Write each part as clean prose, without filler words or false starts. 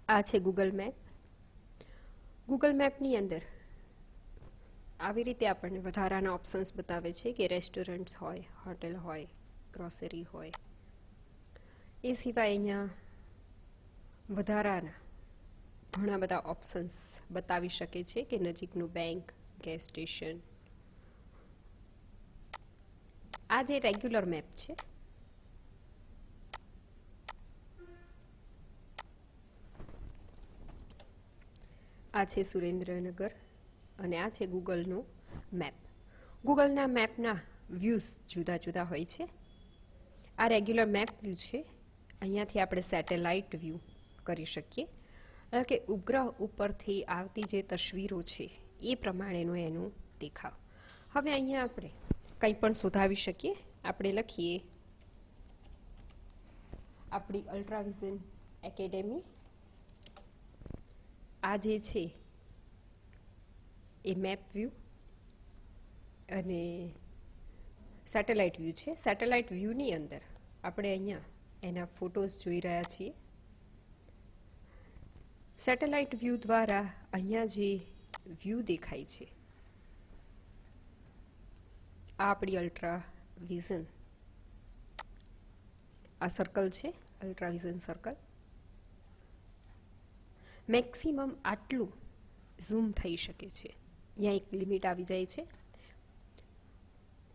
આ છે Google map. Google મેપની અંદર આવી રીતે આપણને વધારાના ઓપ્શન્સ બતાવે છે કે રેસ્ટોરન્ટ્સ હોય, હોટેલ હોય, ગ્રોસરી હોય. એ સિવાય અહીંયા વધારાના ઘણા બધા ઓપ્શન્સ બતાવી શકે છે કે નજીકનું બેંક, ગેસ સ્ટેશન. આ જે રેગ્યુલર મેપ છે આ છે સુરેન્દ્રનગર અને આ છે ગૂગલનો મેપ. ગૂગલના મેપના વ્યૂઝ જુદા જુદા હોય છે. આ રેગ્યુલર મેપ વ્યૂ છે. અહીંયાથી આપણે સેટેલાઇટ વ્યૂ કરી શકીએ, એટલે કે ઉપગ્રહ ઉપરથી આવતી જે તસવીરો છે એ પ્રમાણેનો એનો દેખાવ. હવે અહીંયા આપણે કંઈ પણ શોધાવી શકીએ. આપણે લખીએ આપણી અલ્ટ્રાવિઝન એકેડેમી. આ જે છે એ મેપ વ્યૂ અને સેટેલાઇટ વ્યૂ છે. સેટેલાઇટ વ્યૂની અંદર આપણે અહીંયા એના ફોટોઝ જોઈ રહ્યા છીએ. સેટેલાઇટ વ્યૂ દ્વારા અહીંયા જે વ્યૂ દેખાય છે આ આપણી અલ્ટ્રાવિઝન, આ સર્કલ છે અલ્ટ્રાવિઝન સર્કલ. મેક્સિમમ આટલું ઝૂમ થઈ શકે છે. અહીંયા એક લિમિટ આવી જાય છે.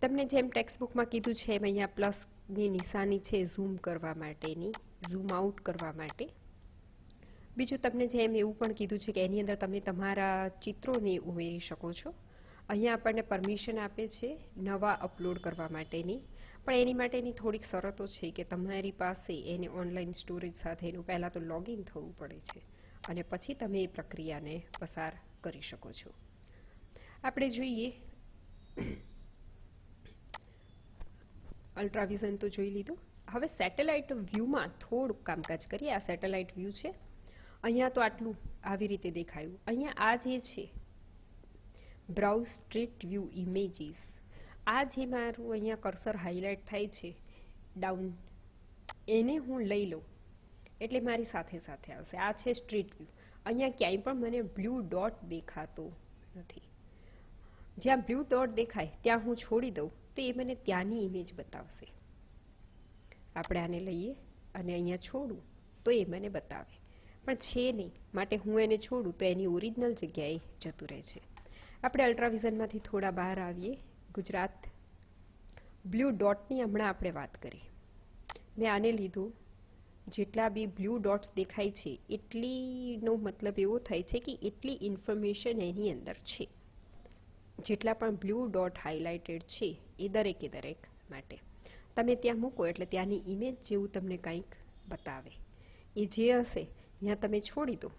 તમને જેમ ટેક્સ્ટ બુકમાં કીધું છે એમ અહીંયા પ્લસની નિશાની છે ઝૂમ કરવા માટેની, ઝૂમ આઉટ કરવા માટે. બીજું તમને જેમ એવું પણ કીધું છે કે એની અંદર તમે તમારા ચિત્રોને ઉમેરી શકો છો. અહીંયા આપણને પરમિશન આપે છે નવા અપલોડ કરવા માટેની, પણ એની માટેની થોડીક શરતો છે કે તમારી પાસે એને ઓનલાઈન સ્ટોરેજ સાથેનું પહેલાં તો લોગિન થવું પડે છે અને પછી તમે એ પ્રક્રિયાને પસાર કરી શકો છો. આપણે જોઈએ અલ્ટ્રાવિઝન તો જોઈ લીધું. હવે સેટેલાઇટ વ્યૂમાં થોડુંક કામકાજ કરીએ. આ સેટેલાઇટ વ્યૂ છે. અહીંયા તો આટલું આવી રીતે દેખાયું. અહીંયા આ જે છે બ્રાઉઝ સ્ટ્રીટ વ્યૂ ઇમેજીસ, આ જે મારું અહીંયા કર્સર હાઇલાઇટ થાય છે ડાઉન, એને હું લઈ લઉં એટલે મારી સાથે સાથે આવશે. આ છે સ્ટ્રીટ વ્યૂ. અહીંયા ક્યાંય પણ મને બ્લુ ડોટ દેખાતો નથી. જ્યાં બ્લુ ડોટ દેખાય ત્યાં હું છોડી દઉં તો એ મને ત્યાંની ઇમેજ બતાવશે. આપણે આને લઈએ અને અહીંયા છોડું તો એ મને બતાવે, પણ છે નહીં માટે હું એને છોડું તો એની ઓરિજિનલ જગ્યાએ જતું રહે છે. આપણે અલ્ટ્રાવિઝનમાંથી થોડા બહાર આવીએ. ગુજરાત બ્લુ ડોટની હમણાં આપણે વાત કરી. મેં આને લીધું. જેટલા બી બ્લુ ડોટ્સ દેખાય છે એટલીનો મતલબ એવો થાય છે કે એટલી ઇન્ફોર્મેશન એની અંદર છે. જેટલા પણ બ્લુ ડોટ હાઇલાઇટેડ છે એ દરેકે દરેક માટે તમે ત્યાં મૂકો એટલે ત્યાંની ઇમેજ જેવું તમને કંઈક બતાવે. એ જે હશે ત્યાં તમે છોડી દો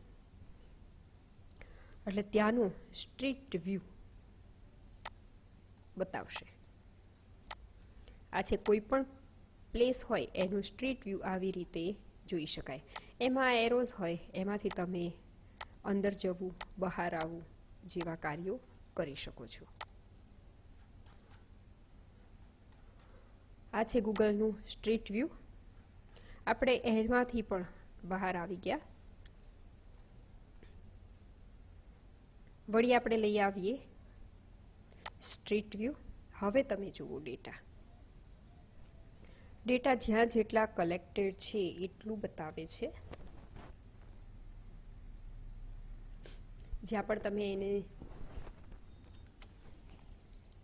એટલે ત્યાંનું સ્ટ્રીટ વ્યૂ બતાવશે. આ છે કોઈ પણ પ્લેસ હોય એનું સ્ટ્રીટ વ્યૂ આવી રીતે જોઈ શકાય. એમાં એરોઝ હોય, એમાંથી તમે અંદર જવું, બહાર આવવું જેવા કાર્યો કરી શકો છો. આ છે ગૂગલનું સ્ટ્રીટ વ્યૂ. આપણે એમાંથી પણ બહાર આવી ગયા. વળી આપણે લઈ આવીએ સ્ટ્રીટ વ્યૂ. હવે તમે જુઓ ડેટા. ડેટા જ્યાં જેટલા કલેક્ટેડ છે એટલું બતાવે છે. જ્યાં પણ તમે એને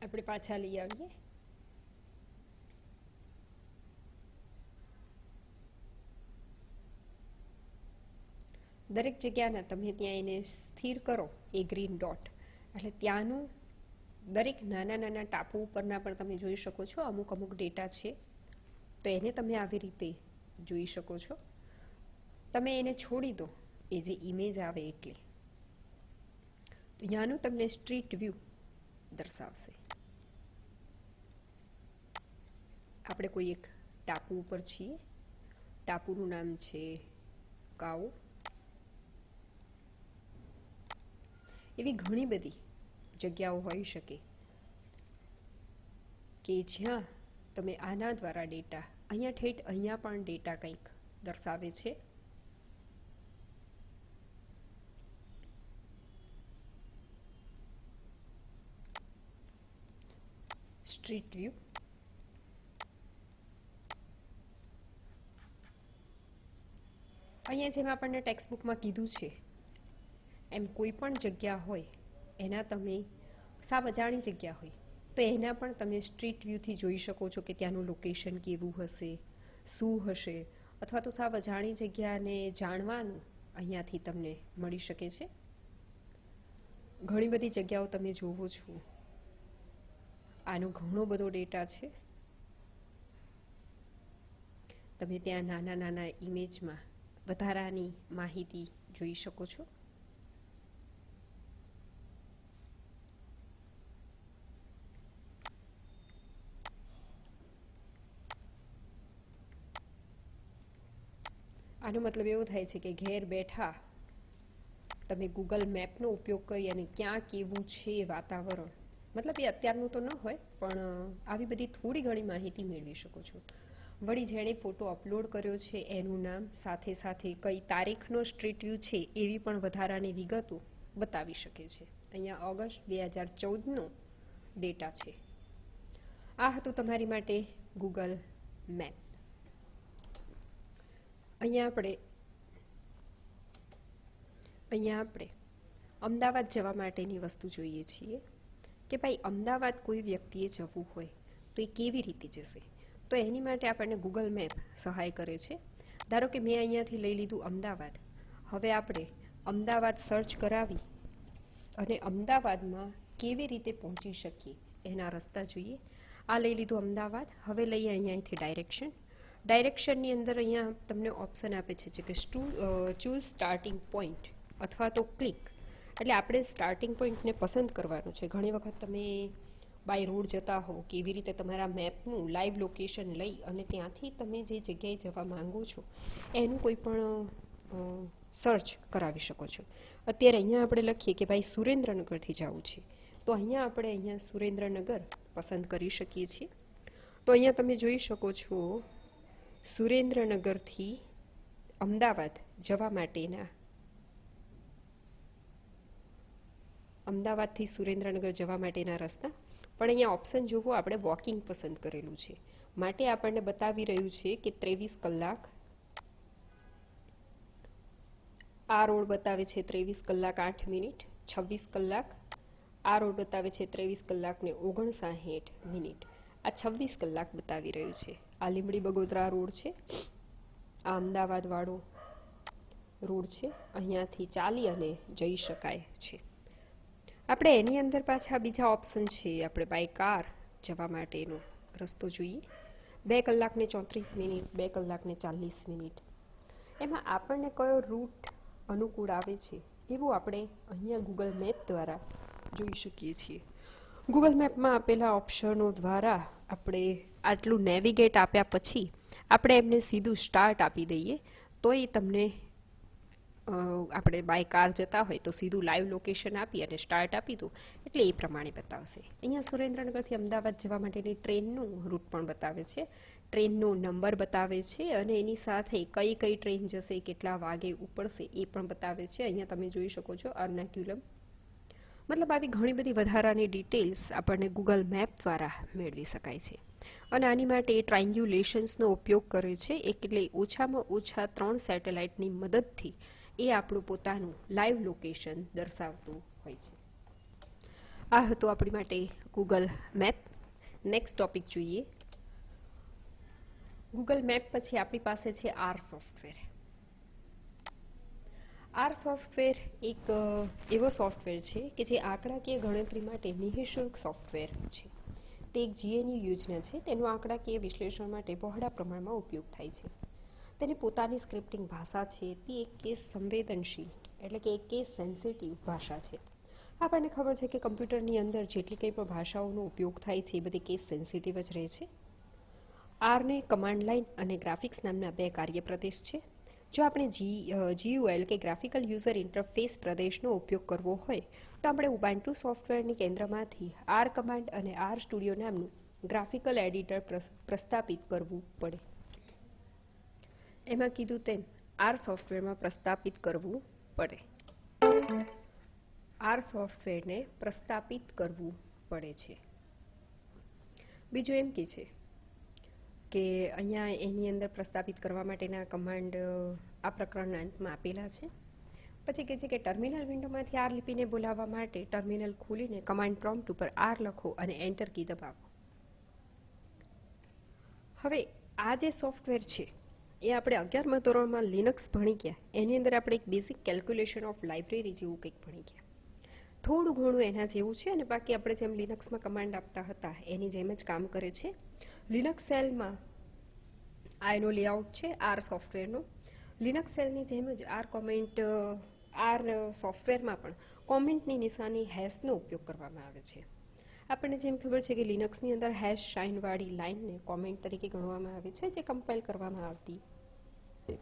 આપણે પાછા લઈ આવીએ. દરેક જગ્યાના તમે ત્યાં એને સ્થિર કરો એ ગ્રીન ડોટ એટલે ત્યાંનું દરેક નાના નાના ટાપુ ઉપરના પણ તમે જોઈ શકો છો. અમુક અમુક ડેટા છે તો એને તમે આવી રીતે જોઈ શકો છો. તમે એને છોડી દો એ જે ઇમેજ આવે એટલે તો ત્યાંનું તમને સ્ટ્રીટ વ્યૂ દર્શાવશે. આપણે કોઈ એક ટાપુ ઉપર છીએ. ટાપુનું નામ છે કાઓ. એવી ઘણી બધી જગ્યાઓ હોઈ શકે કે જ્યાં તમે આના દ્વારા ડેટા, અહીંયા ઠેઠ અહીંયા પણ ડેટા કંઈક દર્શાવે છે. Street view. અહીંયા જેમ આપણને ટેક્સ્ટ બુકમાં કીધું છે એમ કોઈ પણ જગ્યા હોય એના તમે સાવ અજાણી જગ્યા હોય તો એના પણ તમે સ્ટ્રીટ વ્યૂથી જોઈ શકો છો કે ત્યાંનું લોકેશન કેવું હશે, શું હશે, અથવા તો સાવ અજાણી જગ્યાને જાણવાનું અહીંયાથી તમને મળી શકે છે. ઘણી બધી જગ્યાઓ તમે જોવો છો, આનો ઘણો બધો ડેટા છે. તમે ત્યાં નાના નાના ઇમેજમાં વધારાની માહિતી જોઈ શકો છો. આનો મતલબ એવો થાય છે કે ઘેર બેઠા તમે ગૂગલ મેપનો ઉપયોગ કરી અને ક્યાં કેવું છે વાતાવરણ, મતલબ એ અત્યારનું તો ન હોય પણ આવી બધી થોડી ઘણી માહિતી મેળવી શકો છો. વળી જેણે ફોટો અપલોડ કર્યો છે એનું નામ, સાથે સાથે કઈ તારીખનો સ્ટ્રીટ વ્યૂ છે એવી પણ વધારાની વિગતો બતાવી શકે છે. અહીંયા ઓગસ્ટ 2014નો ડેટા છે. આ હતું તમારી માટે ગૂગલ મેપ. અહીંયા આપણે અમદાવાદ જવા માટેની વસ્તુ જોઈએ છીએ કે ભાઈ અમદાવાદ કોઈ વ્યક્તિએ જવું હોય તો એ કેવી રીતે જશે. તો એની માટે આપણને ગૂગલ મેપ સહાય કરે છે. ધારો કે મેં અહીંયાથી લઈ લીધું અમદાવાદ. હવે આપણે અમદાવાદ સર્ચ કરાવી અને અમદાવાદમાં કેવી રીતે પહોંચી શકીએ એના રસ્તા જોઈએ. આ લઈ લીધું અમદાવાદ. હવે લઈએ અહીંયાથી ડાયરેક્શન. ડાયરેક્શનની અંદર અહીંયા તમને ઓપ્શન આપે છે કે ચૂઝ સ્ટાર્ટિંગ પોઈન્ટ અથવા તો ક્લિક. એટલે આપણે સ્ટાર્ટિંગ પોઈન્ટને પસંદ કરવાનું છે. ઘણી વખત તમે બાય રોડ જતા હો, કેવી રીતે તમારા મેપનું લાઈવ લોકેશન લઈ અને ત્યાંથી તમે જે જગ્યાએ જવા માંગો છો એનું કોઈ પણ સર્ચ કરાવી શકો છો. અત્યારે અહીંયા આપણે લખીએ કે ભાઈ સુરેન્દ્રનગરથી જવું છે તો અહીંયા સુરેન્દ્રનગર પસંદ કરી શકીએ છીએ. તો અહીંયા તમે જોઈ શકો છો સુરેન્દ્રનગરથી અમદાવાદ જવા માટેના અમદાવાદથી સુરેન્દ્રનગર જવા માટેના રસ્તા. પણ અહીંયા ઓપ્શન જોવો, આપણે વોકિંગ પસંદ કરેલું છે માટે આપણને બતાવી રહ્યું છે કે 23 કલાક. આ રોડ બતાવે છે 23 કલાક 8 મિનિટ, 26 કલાક. આ રોડ બતાવે છે 23 કલાક ને 59 મિનિટ. આ 26 કલાક બતાવી રહ્યું છે. આ લીંબડી બગોદરા રોડ છે, આ અમદાવાદ વાળો રોડ છે. અહીંયાથી ચાલી અને જઈ શકાય છે. આપણે એની અંદર પાછા બીજા ઓપ્શન છે. આપણે બાય કાર જવા માટેનો રસ્તો જોઈએ. 2 કલાક ને 34 મિનિટ, 2 કલાક ને 40 મિનિટ. એમાં આપણને કયો રૂટ અનુકૂળ આવે છે એવું આપણે અહીંયા ગૂગલ મેપ દ્વારા જોઈ શકીએ છીએ. ગૂગલ મેપમાં આપેલા ઓપ્શનો દ્વારા આપણે આટલું નેવિગેટ આપ્યા પછી આપણે એમને સીધું સ્ટાર્ટ આપી દઈએ તો એ તમને આપણે બાય કાર જતા હોય તો સીધું લાઈવ લોકેશન આપી અને સ્ટાર્ટ આપી દો એટલે એ પ્રમાણે બતાવશે. અહીંયા સુરેન્દ્રનગરથી અમદાવાદ જવા માટેની ટ્રેનનું રૂટ પણ બતાવે છે, ટ્રેનનો નંબર બતાવે છે અને એની સાથે કઈ કઈ ટ્રેન જશે, કેટલા વાગે ઉપડશે એ પણ બતાવે છે. અહીંયા તમે જોઈ શકો છો અર્નાક્યુલમ. મતલબ આવી ઘણી બધી વધારાની ડિટેલ્સ આપણને ગૂગલ મેપ દ્વારા મેળવી શકાય છે. અને આની માટે એ ટ્રાયંગ્યુલેશન્સનો ઉપયોગ કરે છે. એટલે ઓછામાં ઓછા 3 સેટેલાઇટની મદદથી એ આપણું પોતાનું લાઈવ લોકેશન દર્શાવતું હોય છે. આ હતું આપણી માટે ગૂગલ મેપ. નેક્સ્ટ ટોપિક જોઈએ. ગૂગલ મેપ પછી આપણી પાસે છે આર સોફ્ટવેર. આર સોફ્ટવેર એક એવો સોફ્ટવેર છે કે જે આંકડાકીય ગણતરી માટે નિઃશુલ્ક સોફ્ટવેર છે. તે એક GNU યોજના છે. તેનો આંકડાકીય વિશ્લેષણ માટે બહોળા પ્રમાણમાં ઉપયોગ થાય છે. તેની પોતાની સ્ક્રિપ્ટિંગ ભાષા છે. તે એક કેસ સંવેદનશીલ એટલે કે એક કેસ સેન્સિટિવ ભાષા છે. આપણને ખબર છે કે કમ્પ્યુટરની અંદર જેટલી કંઈ પણ ભાષાઓનો ઉપયોગ થાય છે એ બધી કેસ સેન્સિટિવ જ રહે છે. આરને કમાન્ડ લાઇન અને ગ્રાફિક્સ નામના 2 કાર્ય પ્રદેશ છે. જો આપણે GUI કે ગ્રાફિકલ યુઝર ઇન્ટરફેસ પ્રદેશનો ઉપયોગ કરવો હોય તો આપણે ઉબુન્ટુ સોફ્ટવેરની કેન્દ્રમાંથી આર કમાન્ડ અને આર સ્ટુડિયો નામનું ગ્રાફિકલ એડિટર પ્રસ્થાપિત કરવું પડે. એમાં કીધું તેમ આર સોફ્ટવેરમાં પ્રસ્થાપિત કરવું પડે. આર સોફ્ટવેરને પ્રસ્થાપિત કરવું પડે છે. બીજું એમ કે છે કે અહીંયા એની અંદર પ્રસ્તાપિત કરવા માટેના કમાન્ડ આ પ્રકરણના અંતમાં આપેલા છે. પછી કહે છે કે ટર્મિનલ વિન્ડોમાંથી આર લિપિને બોલાવવા માટે ટર્મિનલ ખોલીને કમાન્ડ પ્રોમ્પ્ટ ઉપર આર લખો અને એન્ટર કી દબાવો. હવે આ જે સોફ્ટવેર છે એ આપણે 11મા ધોરણમાં લિનક્સ ભણી ગયા. એની અંદર આપણે એક બેઝિક કેલ્ક્યુલેશન ઓફ લાઇબ્રેરી જેવું કંઈક ભણી ગયા. થોડું ઘણું એના જેવું છે અને બાકી આપણે જેમ લિનક્સમાં કમાન્ડ આપતા હતા એની જેમ જ કામ કરે છે. લિનક્સ સેલમાં આ એનો લેઆઉટ છે આર સોફ્ટવેરનો. લિનક્સ સેલની જેમ જ આર સોફ્ટવેરમાં પણ કોમેન્ટની નિશાની હેશનો ઉપયોગ કરવામાં આવે છે. આપણને જેમ ખબર છે કે લિનક્સની અંદર હેશ સાઇનવાળી લાઇનને કોમેન્ટ તરીકે ગણવામાં આવે છે, જે કમ્પાઇલ કરવામાં આવતી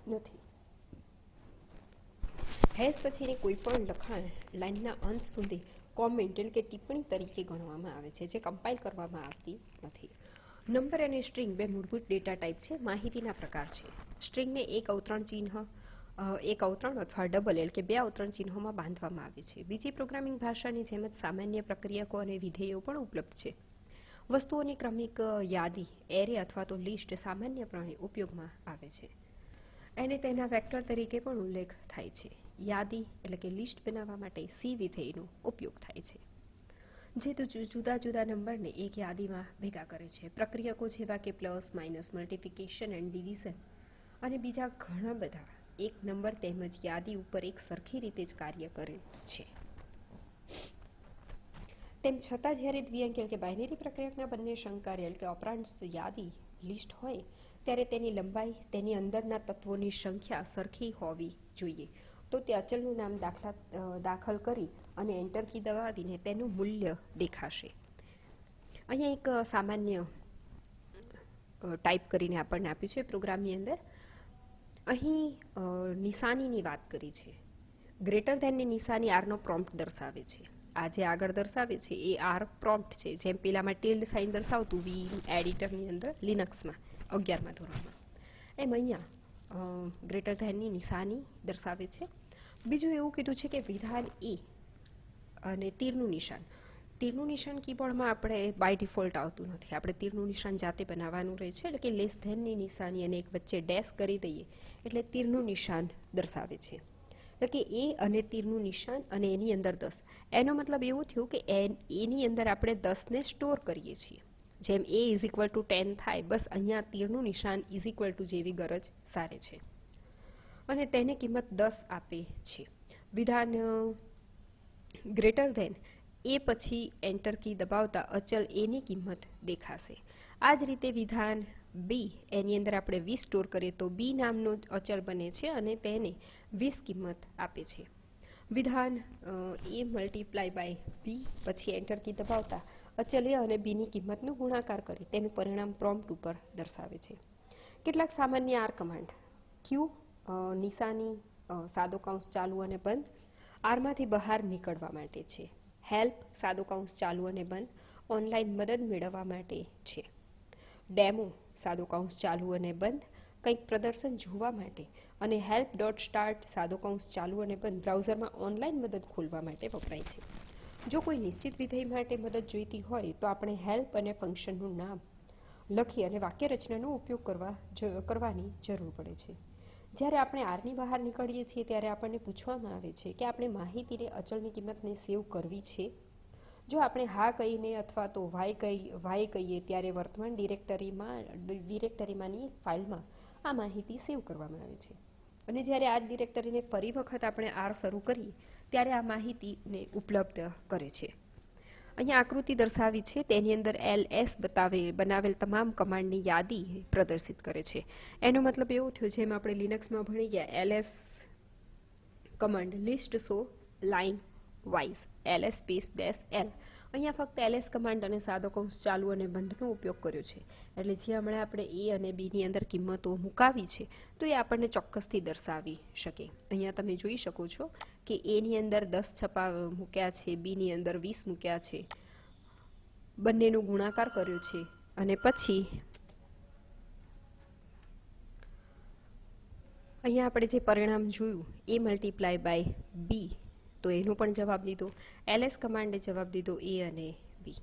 નથી. હેશ પછીની કોઈ પણ લખાણ લાઇનના અંત સુધી કોમેન્ટ એટલે કે ટિપ્પણી તરીકે ગણવામાં આવે છે, જે કમ્પાઇલ કરવામાં આવતી નથી. નંબર અને સ્ટ્રિંગ બે મૂળભૂત ડેટા ટાઈપ છે, માહિતીના પ્રકાર છે. સ્ટ્રિંગને એક અવતરણ ચિહ્ન, એક અવતરણ અથવા ડબલ એટલે કે બે અવતરણ ચિહ્નોમાં બાંધવામાં આવે છે. બીજી પ્રોગ્રામિંગ ભાષાની જેમ જ સામાન્ય પ્રક્રિયકો અને વિધેયો પણ ઉપલબ્ધ છે. વસ્તુઓની ક્રમિક યાદી એરે અથવા તો લિસ્ટ સામાન્યપણે ઉપયોગમાં આવે છે. એને તેના વેક્ટર તરીકે પણ ઉલ્લેખ થાય છે. યાદી એટલે કે લિસ્ટ બનાવવા માટે સી વિધેયનો ઉપયોગ થાય છે, જે જુદા જુદા નંબરને એક યાદીમાં ભેગા કરે છે. પ્રક્રિયકો જેવા કે plus, minus, multiplication and division અને બીજા ઘણા બધા એક નંબર તેમજ યાદી ઉપર એક સરખી રીતે જ કાર્ય કરે છે. તેમ છતાં જ્યારે દ્વિઅંકી એટલે કે બાઇનરી પ્રક્રિયકના બંને શંકાર્ય એટલે કે ઓપરાન્ડ્સ યાદી લિસ્ટ હોય ત્યારે તેની લંબાઈ, તેની અંદરના તત્વોની સંખ્યા સરખી હોવી જોઈએ. તો તે અચલનું નામ દાખલ કરી અને એન્ટર કી દબાવીને તેનું મૂલ્ય દેખાશે. અહીંયા એક સામાન્ય ટાઈપ કરીને આપણને આપ્યું છે પ્રોગ્રામની અંદર. અહીં નિશાનીની વાત કરી છે. ગ્રેટર ધેનની નિશાની આરનો પ્રોમ્પ્ટ દર્શાવે છે. આ જે આગળ દર્શાવે છે એ આર પ્રોમ્પ્ટ છે, જેમ પેલામાં ટિલ્ડ સાઇન દર્શાવતું વી એડિટરની અંદર લિનક્સમાં 11મા ધોરણમાં, એમ અહીંયા ગ્રેટર ધેનની નિશાની દર્શાવે છે. બીજું એવું કીધું છે કે વિધાન એ અને તીરનું નિશાન કીબોર્ડમાં આપણે બાય ડિફોલ્ટ આવતું નથી. આપણે તીરનું નિશાન જાતે બનાવવાનું રહે છે, એટલે કે લેસ ધેનની નિશાની અને એક વચ્ચે ડેશ કરી દઈએ એટલે તીરનું નિશાન દર્શાવે છે. એટલે કે એ અને તીરનું નિશાન અને એની અંદર 10. એનો મતલબ એવું થયું કે એની અંદર આપણે 10ને સ્ટોર કરીએ છીએ. જેમ a = 10 થાય, બસ અહીંયા તીરનું નિશાન = જેવી ગરજ સારે છે અને તેને કિંમત 10 આપે છે. વિધાન ગ્રેટર ધેન એ પછી એન્ટર કી દબાવતા અચલ એની કિંમત દેખાશે. આ જ રીતે વિધાન બી, એની અંદર આપણે 20 સ્ટોર કરીએ તો બી નામનો અચલ બને છે અને તેને 20 કિંમત આપે છે. વિધાન એ મલ્ટીપ્લાય બાય બી પછી એન્ટર કી દબાવતા અચલ એ અને બીની કિંમતનો ગુણાકાર કરી તેનું પરિણામ પ્રોમ્પ્ટ ઉપર દર્શાવે છે. કેટલાક સામાન્ય આર કમાન્ડ: ક્યુ નિશાની સાદો કૌંસ ચાલુ અને બંધ આરમાંથી બહાર નીકળવા માટે છે. હેલ્પ સાદો કૌંસ ચાલુ અને બંધ ઓનલાઈન મદદ મેળવવા માટે છે. ડેમો સાદો કૌંસ ચાલુ અને બંધ કંઈક પ્રદર્શન જોવા માટે અને help.start સાદો કૌંસ ચાલુ અને બંધ બ્રાઉઝરમાં ઓનલાઈન મદદ ખોલવા માટે વપરાય છે. જો કોઈ નિશ્ચિત વિધેય માટે મદદ જોઈતી હોય તો આપણે હેલ્પ અને ફંક્શનનું નામ લખી અને વાક્યરચનાનો ઉપયોગ કરવાની જરૂર પડે છે. જ્યારે આપણે આરની બહાર નીકળીએ છીએ ત્યારે આપણને પૂછવામાં આવે છે કે આપણે માહિતીને અચલની કિંમતને સેવ કરવી છે. જો આપણે હા કહીને અથવા તો વાય કહીએ ત્યારે વર્તમાન ડિરેક્ટરીમાંની ફાઇલમાં આ માહિતી સેવ કરવામાં આવે છે અને જ્યારે આ ડિરેક્ટરીને ફરી વખત આપણે આર શરૂ કરીએ ત્યારે આ માહિતીને ઉપલબ્ધ કરે છે. અહીંયા આકૃતિ દર્શાવી છે, તેની અંદર ls બનાવેલ તમામ કમાન્ડની યાદી પ્રદર્શિત કરે છે. એનો મતલબ એવો થયો જેમ આપણે લિનક્સમાં ભણી ગયા ls command list show line wise ls -l. અહીંયા ફક્ત ls કમાન્ડ અને સાદો કૌંસ ચાલુ અને બંધનો ઉપયોગ કર્યો છે. એટલે જે હમણાં આપણે એ અને બીની અંદર કિંમતો મુકાવી છે તો એ આપણને ચોક્કસથી દર્શાવી શકે. અહીંયા તમે જોઈ શકો છો કે એની અંદર 10 મૂક્યા છે, બીની અંદર 20 મૂક્યા છે, બંનેનો ગુણાકાર કર્યો છે અને પછી અહીંયા આપણે જે પરિણામ જોયું એ મલ્ટીપ્લાય બાય બી, તો એનો પણ જવાબ દીધો. ls કમાન્ડે જવાબ દીધો એ અને બી.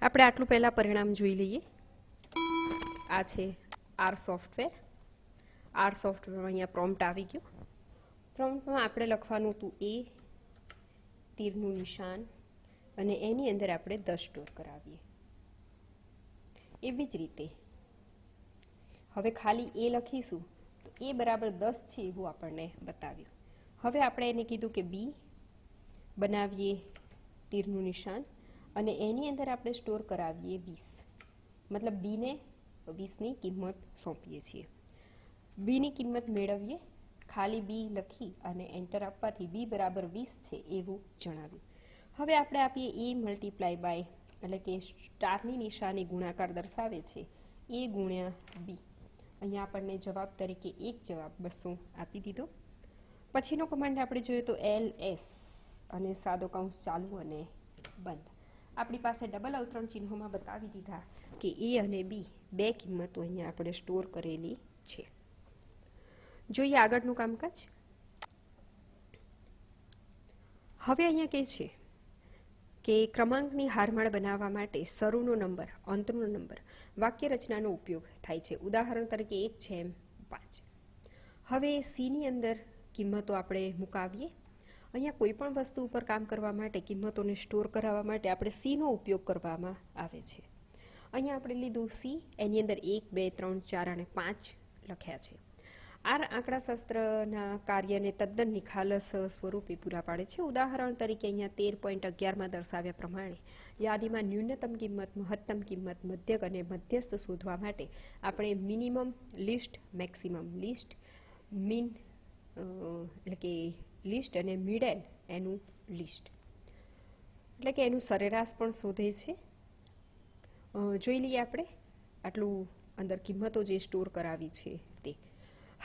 આપણે આટલું પહેલાં પરિણામ જોઈ લઈએ. આ છે આર સોફ્ટવેર. આર સોફ્ટવેરમાં અહીંયા પ્રોમ્પ્ટ આવી ગયું. પ્રોમ્પ્ટમાં આપણે લખવાનું હતું એ, તીરનું નિશાન, અને એની અંદર આપણે 10 સ્ટોર કરાવીએ. એવી જ રીતે હવે ખાલી એ લખીશું તો એ બરાબર 10 છે એવું આપણને બતાવ્યું. હવે આપણે એને કીધું કે બી બનાવીએ તીરનું નિશાન અને એની અંદર આપણે સ્ટોર કરાવીએ 20. મતલબ બીને 20ની કિંમત સોંપીએ છીએ. બીની કિંમત મેળવીએ, ખાલી બી લખી અને એન્ટર આપવાથી બી બરાબર 20 છે એવું જણાવ્યું. હવે આપણે આપીએ એ મલ્ટીપ્લાય બાય, એટલે કે સ્ટારની નિશાની ગુણાકાર દર્શાવે છે, એ ગુણ્યા બી. અહીંયા આપણને જવાબ તરીકે એક જવાબ 200 આપી દીધો. પછીનો કમાન્ડ આપણે જોઈએ તો LS અને સાદો કૌંસ ચાલુ અને બંધ. આપણી પાસે ડબલ અવતરણ ચિહ્નોમાં બતાવી દીધા કે એ અને બી બે કિંમતો અહીંયા આપણે સ્ટોર કરેલી છે. જોઈએ આગળનું કામકાજ. હવે અહીંયા કહે છે કે ક્રમાંકની હારમાળ બનાવવા માટે શરૂનો નંબર, અંતનો નંબર, વાક્ય રચનાનો ઉપયોગ થાય છે. ઉદાહરણ તરીકે 1/5. હવે સીની અંદર કિંમતો આપણે મુકાવીએ. અહીંયા કોઈ પણ વસ્તુ ઉપર કામ કરવા માટે, કિંમતોને સ્ટોર કરાવવા માટે આપણે સીનો ઉપયોગ કરવામાં આવે છે. અહીંયા આપણે લીધું સી, એની અંદર 1, 2, 3, 4 અને 5 લખ્યા છે. આ આંકડાશાસ્ત્રના કાર્યને તદ્દન નિખાલસ સ્વરૂપે પૂરા પાડે છે. ઉદાહરણ તરીકે અહીંયા 13.11માં દર્શાવ્યા પ્રમાણે યાદીમાં ન્યૂનતમ કિંમત, મહત્તમ કિંમત, મધ્યક અને મધ્યસ્થ શોધવા માટે આપણે minimum, list, maximum, list, mean એટલે કે લિસ્ટ અને મિડેન એનું લિસ્ટ, એટલે કે એનું સરેરાશ પણ શોધે છે. જોઈ લઈએ આપણે આટલું અંદર કિંમતો જે સ્ટોર કરાવી છે તે.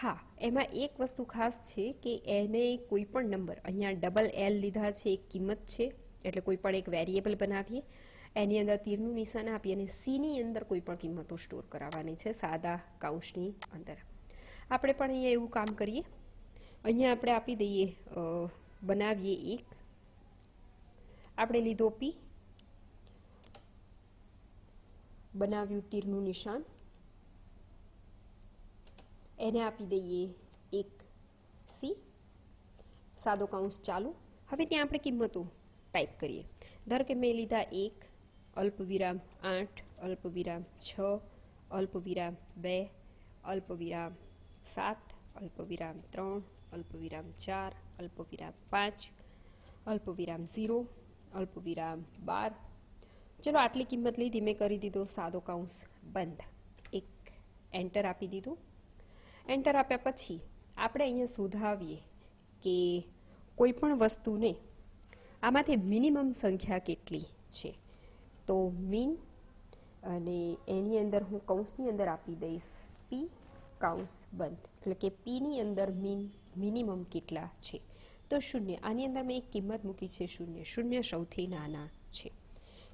હા, એમાં એક વસ્તુ ખાસ છે કે એને કોઈ પણ નંબર, અહીંયા ડબલ L લીધા છે, એક કિંમત છે, એટલે કોઈ પણ એક વેરિયેબલ બનાવીએ, એની અંદર તીરનું નિશાન આપીએ અને સીની અંદર કોઈ પણ કિંમતો સ્ટોર કરાવવાની છે, સાદા કૌંસની અંદર. આપણે પણ અહીંયા એવું કામ કરીએ. અહીંયા આપણે આપી દઈએ, બનાવીએ 1, આપણે લીધો પી, બનાવ્યું તીરનું નિશાન, એને આપી દઈએ 1 સી, સાદો કૌંસ ચાલુ. હવે ત્યાં આપણે કિંમતો ટાઈપ કરીએ. ધારો કે મેં લીધા 1, અલ્પવિરામ 8, અલ્પવિરામ 6, અલ્પવિરામ 2, અલ્પવિરામ 7, અલ્પવિરામ 3, અલ્પવિરામ 4, અલ્પવિરામ 5, અલ્પવિરામ 0, અલ્પવિરામ 12. ચલો આટલી કિંમત લીધી, મેં કરી દીધો સાદો કૌંસ બંધ. એક એન્ટર આપી દીધું. એન્ટર આપ્યા પછી આપણે અહીંયા શોધાવીએ કે કોઈ પણ વસ્તુને આમાંથી મિનિમમ સંખ્યા કેટલી છે. તો મીન, અને એની અંદર હું કૌંસની અંદર આપી દઈશ પી કૌંસ બંધ, એટલે કે પીની અંદર મિનિમમ કેટલા છે તો 0. આની અંદર મેં એક કિંમત મૂકી છે 0. 0 સૌથી નાના છે.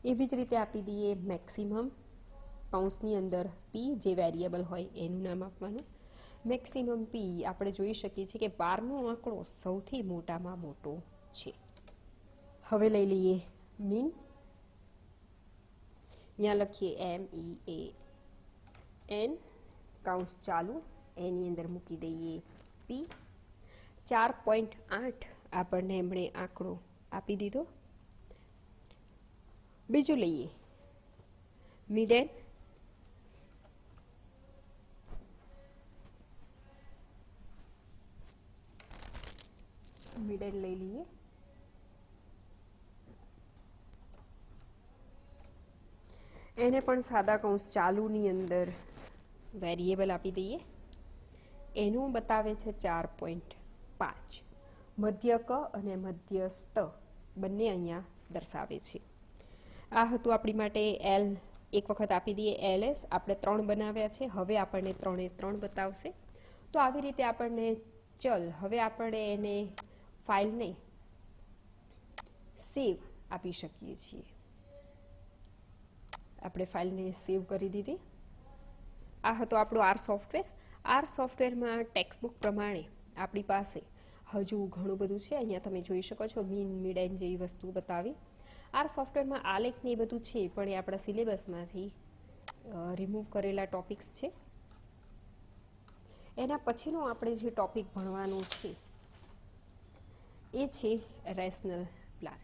એવી જ રીતે આપી દઈએ મેક્સિમમ, કૌંસની અંદર પી જે વેરિયેબલ હોય એનું નામ આપવાનું. મેક્સિમમ પી આપણે જોઈ શકીએ છીએ કે 12નો આંકડો સૌથી મોટામાં મોટો છે. હવે લઈ લઈએ મીન, અહીંયા લખીએ MEAN, કૌંસ ચાલુ, એની અંદર મૂકી દઈએ પી. 4.8 આપણને એમણે આંકડો આપી દીધો. બીજું લઈએ મિડેન, મિડેન લઈ લઈએ. એને પણ સાદા કૌંસ ચાલુની અંદર વેરિયેબલ આપી દઈએ. એનું બતાવે છે 4.5. મધ્યક અને મધ્યસ્થ બંને અહીંયા દર્શાવે છે. આ હતું આપણી માટે L. એક વખત આપી દઈએ LS. આપણે 3 બનાવ્યા છે, હવે આપણને 3 એ 3 બતાવશે. તો આવી રીતે આપણને ચલ, હવે આપણે એને ફાઇલને સેવ આપી શકીએ છીએ. આપણે ફાઇલને સેવ કરી દીધી. આ હતો આપણો આર સોફ્ટવેર. આર સોફ્ટવેરમાં ટેક્સ્ટ બુક પ્રમાણે આપણી પાસે હજુ ઘણું બધું છે. અહીંયા તમે જોઈ શકો છો મીન, મિડેન જેવી વસ્તુ બતાવી. આર સોફ્ટવેરમાં આલેખ ને એ બધું છે પણ એ આપણા સિલેબસમાંથી રિમૂવ કરેલા ટોપિક્સ છે. એના પછીનો આપણે જે ટોપિક ભણવાનું છે એ છે રેશનલ પ્લાન.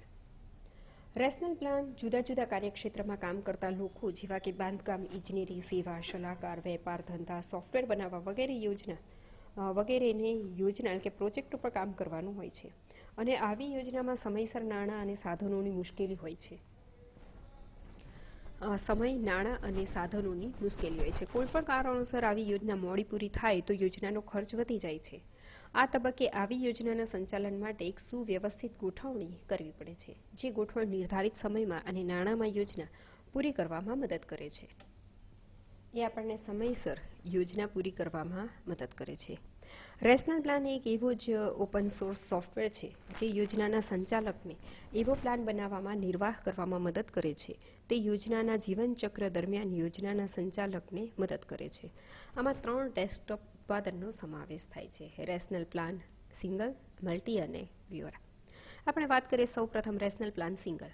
રેશનલ પ્લાન જુદા જુદા કાર્યક્ષેત્રમાં કામ કરતા લોકો જેવા કે બાંધકામ, ઇજનેરી, સેવા, સલાહકાર, વેપાર, ધંધા, સોફ્ટવેર બનાવવા વગેરેને યોજના કે પ્રોજેક્ટ ઉપર કામ કરવાનું હોય છે. અને આવી યોજનામાં સમયસર નાણાં અને સાધનોની મુશ્કેલી હોય છે. હોય છે. કોઈ પણ કારણોસર આવી યોજના મોડી પૂરી થાય તો યોજનાનો ખર્ચ વધી જાય છે. આ તબક્કે આવી યોજનાના સંચાલન માટે એક સુવ્યવસ્થિત ગોઠવણી કરવી પડે છે, જે ગોઠવણ નિર્ધારિત સમયમાં અને નાણાંમાં યોજના પૂરી કરવામાં મદદ કરે છે. એ આપણને સમયસર યોજના પૂરી કરવામાં મદદ કરે છે. રેશનલ પ્લાન એક એવો જ ઓપન સોર્સ સોફ્ટવેર છે જે યોજનાના સંચાલકને એવો પ્લાન બનાવવામાં, નિર્વાહ કરવામાં મદદ કરે છે. તે યોજનાના જીવનચક્ર દરમિયાન યોજનાના સંચાલકને મદદ કરે છે. આમાં 3 ડેસ્કટોપ ઉત્પાદનનો સમાવેશ થાય છે: રેશનલ પ્લાન સિંગલ, મલ્ટી અને વ્યુઅર. આપણે વાત કરીએ સૌપ્રથમ રેશનલ પ્લાન સિંગલ.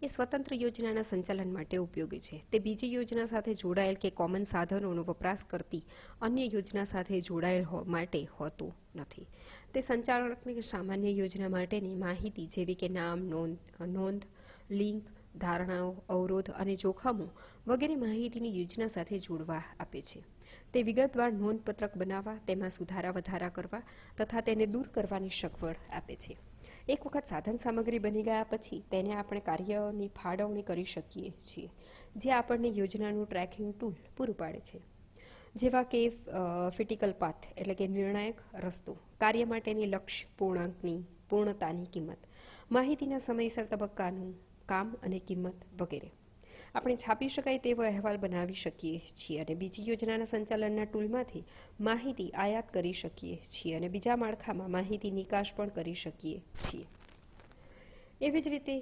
એ સ્વતંત્ર યોજનાના સંચાલન માટે ઉપયોગી છે. તે બીજી યોજના સાથે જોડાયેલ કે કોમન સાધનોનો વપરાશ કરતી અન્ય યોજના સાથે જોડાયેલ માટે હોતું નથી. તે સંચાલકની સામાન્ય યોજના માટેની માહિતી જેવી કે નામ, નોંધ, લિંક, ધારણાઓ, અવરોધ અને જોખમો વગેરે માહિતીની યોજના સાથે જોડવા આપે છે. તે વિગતવાર નોંધપત્રક બનાવવા, તેમાં સુધારા વધારા કરવા તથા તેને દૂર કરવાની સગવડ આપે છે. એક વખત સાધન સામગ્રી બની ગયા પછી તેને આપણે કાર્યની ફાળવણી કરી શકીએ છીએ, જે આપણને યોજનાનું ટ્રેકિંગ ટૂલ પૂરું પાડે છે, જેવા કે ક્રિટિકલ પાથ એટલે કે નિર્ણાયક રસ્તો, કાર્ય માટેની લક્ષ્ય પૂર્ણતાની કિંમત, માહિતીના સમયસર તબક્કાનું કામ અને કિંમત વગેરે. આપણે છાપી શકાય તેવો અહેવાલ બનાવી શકીએ છીએ અને બીજી યોજનાના સંચાલનના ટૂલમાંથી માહિતી આયાત કરી શકીએ છીએ અને બીજા માળખામાં માહિતી નિકાસ પણ કરી શકીએ છીએ. એવી જ રીતે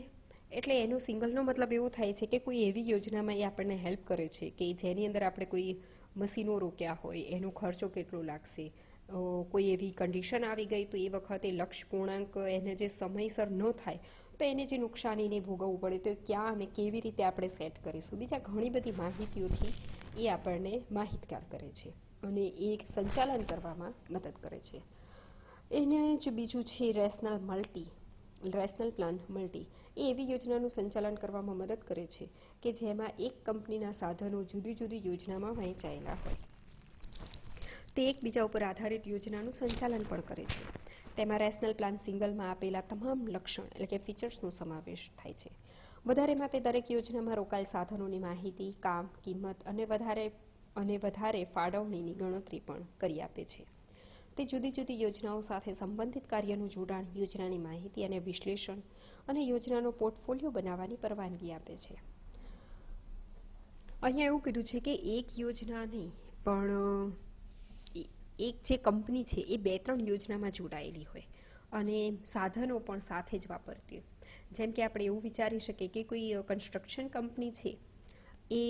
એટલે એનો સિંગલનો મતલબ એવો થાય છે કે કોઈ એવી યોજનામાં એ આપણને હેલ્પ કરે છે કે જેની અંદર આપણે કોઈ મશીનો રોક્યા હોય, એનો ખર્ચો કેટલો લાગશે, કોઈ એવી કન્ડિશન આવી ગઈ તો એ વખતે લક્ષ્ય પૂર્ણાંક એને જે સમયસર ન થાય તો એને જે નુકસાનીને ભોગવવું પડે તો ક્યાં અને કેવી રીતે આપણે સેટ કરીશું, બીજા ઘણી બધી માહિતીઓથી એ આપણને માહિતગાર કરે છે અને એ સંચાલન કરવામાં મદદ કરે છે. એને જ બીજું છે રેશનલ પ્લાન મલ્ટી. એ એવી યોજનાનું સંચાલન કરવામાં મદદ કરે છે કે જેમાં એક કંપનીના સાધનો જુદી જુદી યોજનામાં વહેંચાયેલા હોય. તે એકબીજા ઉપર આધારિત યોજનાનું સંચાલન પણ કરે છે. તેમાં રેશનલ પ્લાન સિંગલમાં આપેલા તમામ લક્ષણ એટલે કે ફીચર્સનો સમાવેશ થાય છે. વધારેમાં તે દરેક યોજનામાં રોકાયેલ સાધનોની માહિતી, કામ, કિંમત અને વધારે ફાળવણીની ગણતરી પણ કરી આપે છે. તે જુદી જુદી યોજનાઓ સાથે સંબંધિત કાર્યનું જોડાણ, યોજનાની માહિતી અને વિશ્લેષણ અને યોજનાનો પોર્ટફોલિયો બનાવવાની પરવાનગી આપે છે. અહીંયા એવું કીધું છે કે એક યોજના નહીં પણ એક જે કંપની છે એ 2-3 યોજનામાં જોડાયેલી હોય અને સાધનો પણ સાથે જ વાપરતી હોય. જેમ કે આપણે એવું વિચારી શકીએ કે કોઈ કન્સ્ટ્રક્શન કંપની છે એ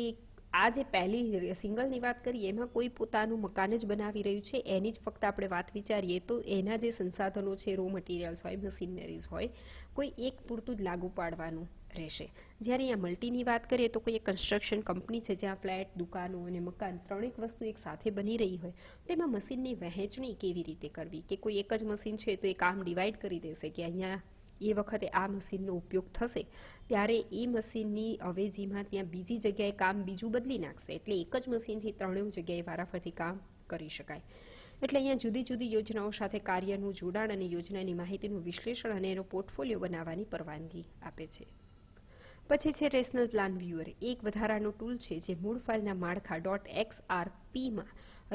આ જે પહેલી સિંગલની વાત કરીએ એમાં કોઈ પોતાનું મકાન જ બનાવી રહ્યું છે, એની જ ફક્ત આપણે વાત વિચારીએ તો એના જે સંસાધનો છે, રો મટીરિયલ્સ હોય, મશીનરીઝ હોય, કોઈ એક પૂરતું જ લાગુ પાડવાનું રહેશે. જ્યારે અહીંયા મલ્ટીની વાત કરીએ તો કોઈ એક કન્સ્ટ્રક્શન કંપની છે જ્યાં ફ્લેટ, દુકાનો અને મકાન ત્રણેક વસ્તુ એક સાથે બની રહી હોય, તેમાં મશીનની વહેંચણી કેવી રીતે કરવી, કે કોઈ એક જ મશીન છે તો એ કામ ડિવાઈડ કરી દેશે કે અહીંયા એ વખતે આ મશીનનો ઉપયોગ થશે ત્યારે એ મશીનની અવેજીમાં ત્યાં બીજી જગ્યાએ કામ બીજું બદલી નાખશે, એટલે એક જ મશીનથી ત્રણેય જગ્યાએ વારાફરતી કામ કરી શકાય. એટલે અહીંયા જુદી જુદી યોજનાઓ સાથે કાર્યનું જોડાણ અને યોજનાની માહિતીનું વિશ્લેષણ અને એનો પોર્ટફોલિયો બનાવવાની પરવાનગી આપે છે. પછી છે રેશનલ પ્લાન વ્યુઅર. એક વધારાનું ટૂલ છે જે મૂળ ફાઇલના માળખા .xrpમાં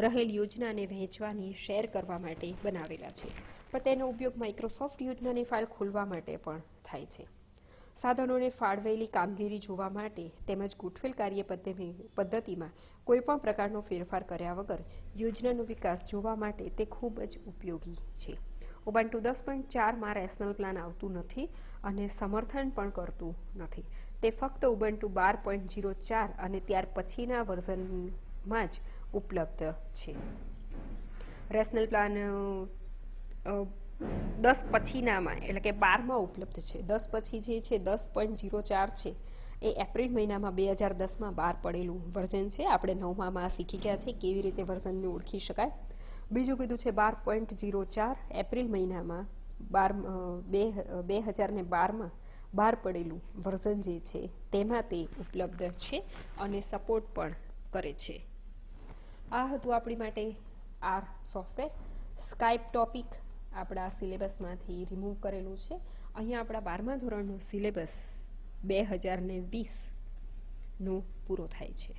રહેલ યોજનાને વહેંચવાની, શેર કરવા માટે બનાવેલા છે, પણ તેનો ઉપયોગ માઇક્રોસોફ્ટ યોજનાની ફાઇલ ખોલવા માટે પણ થાય છે. સાધનોને ફાળવેલી કામગીરી જોવા માટે તેમજ ગોઠવેલ કાર્ય પદ્ધતિમાં કોઈપણ પ્રકારનો ફેરફાર કર્યા વગર યોજનાનો વિકાસ જોવા માટે તે ખૂબ જ ઉપયોગી છે. ઉબુન્ટુ 10.4માં રેશનલ પ્લાન આવતું નથી અને સમર્થન પણ કરતું નથી. તે ફક્ત ઉબુન્ટુ 12.04 અને ત્યાર પછીના વર્ઝનમાં જ ઉપલબ્ધ છે. રેશનલ પ્લાન 10 પછીનામાં એટલે કે 12માં ઉપલબ્ધ છે. 10 પછી જે છે 10.04 છે એ એપ્રિલ મહિનામાં 2010માં બહાર પડેલું વર્ઝન છે. આપણે 9માં શીખી ગયા છે કેવી રીતે વર્ઝનને ઓળખી શકાય. બીજું કીધું છે 12.04 એપ્રિલ મહિનામાં 2012માં બહાર પડેલું વર્ઝન જે છે તેમાં તે ઉપલબ્ધ છે અને સપોર્ટ પણ કરે છે. આ હતું આપણી માટે આર સોફ્ટવેર. સ્કાઇપ ટોપિક આપણા સિલેબસમાંથી રિમૂવ કરેલું છે. અહીંયા આપણા 12મા ધોરણનું સિલેબસ 2020નું પૂરો થાય છે.